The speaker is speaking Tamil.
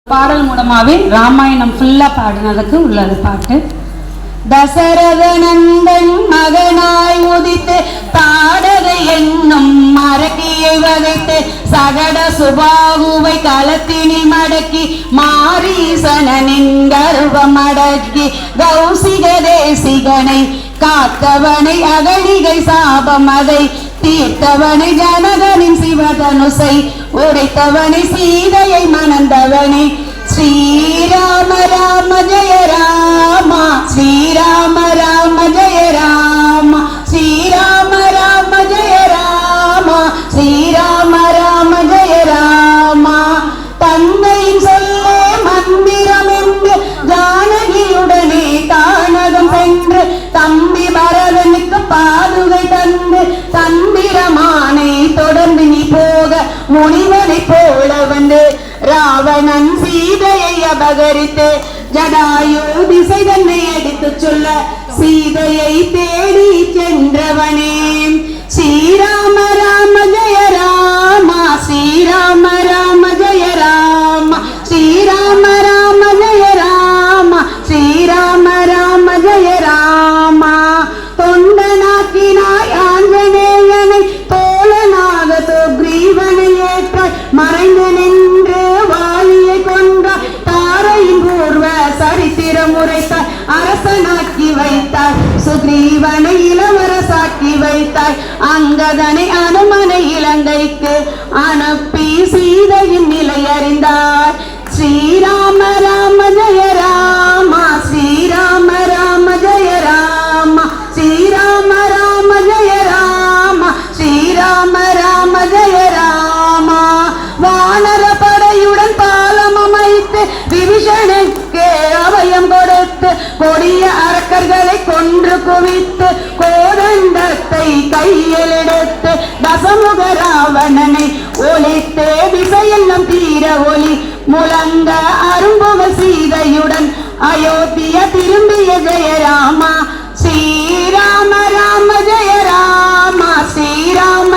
பாடல் மூலமாவே ராமாயணம் ஃபுல்லா பாடினதுக்கு உள்ளது பாட்டு. தசரத நந்தன் மகனாய் உதித்து தாடகை என்னும் மரக்கியை வதைத்து சகட சுபாகுவை களத்தினில் மடக்கி மாரீசனின் கர்வம் அடக்கி கௌசிக தேசிகனை காத்தவனை அகழிகை சாபம் அதை தீர்த்தவனை ஜனகனின் சிவதனுசை உடைத்தவனை சீதையை மணந்தவனை ஸ்ரீராம ராம ஜெய ராம ஸ்ரீராம ராம ஜெய ராம ஸ்ரீராம ராம ஜெய ராம ஸ்ரீராம ராம ஜெய ராம தந்தையின் சொல்லே மந்திரம் என்று ஜானகியுடனே தானகம் சென்று தம்பி பரதனுக்கு பாதுகை தந்து தந்திரமானை தொடர்ந்து நீ போக முனிவனை போல வந்து ராவணன் சீதையை அபகரித்து ஜடாயு திசை தன்னை எடுத்து சொல்ல சீதையை தேடி சென்றவனே ஸ்ரீராம ராம ஜெய ராம ஸ்ரீராம ராம ஜெய ராம ஸ்ரீராம ராம ஜெய ராம ஸ்ரீராம ராம ஜெய ராம தொண்டனாக்கினாய் ஆஞ்சநேயனை தோழனாக சுக்ரீவனை ஏற்றாய் மறைந்து நின்று வாலியை கொன்றாய் தாரையின் பூர்வ சரித்திரம் உரைத்தாய் அரசனாக்கி வைத்தாய் சுக்ரீவனை இளவரசாக்கி வைத்தாய் அங்கதனை அனுமனை இலங்கைக்கு அனுப்பி சீதையின் நிலை அறிந்தார் ஸ்ரீராம ராம ஜெய ராம ஸ்ரீராம ராம ஜெய ராம ஸ்ரீராம ராம ஜெய ராம ஸ்ரீராம ராம ஜெய ராம வானர படையுடன் பாலம் அமைத்து விபீஷணனுக்கு அபயம் கொடுத்து கொடிய அரக்கர்களை கொன்று குவித்து கோதண்டத்தை கையில் எடுத்து தசமுக ராவணனை ஒளித்து திசையெல்லாம் தீர ஒளி முழங்க அரும்புக சீதையுடன் அயோத்திய திரும்பிய ஜெய ராமா ஸ்ரீராம ராம ஜெய ராம ஸ்ரீராம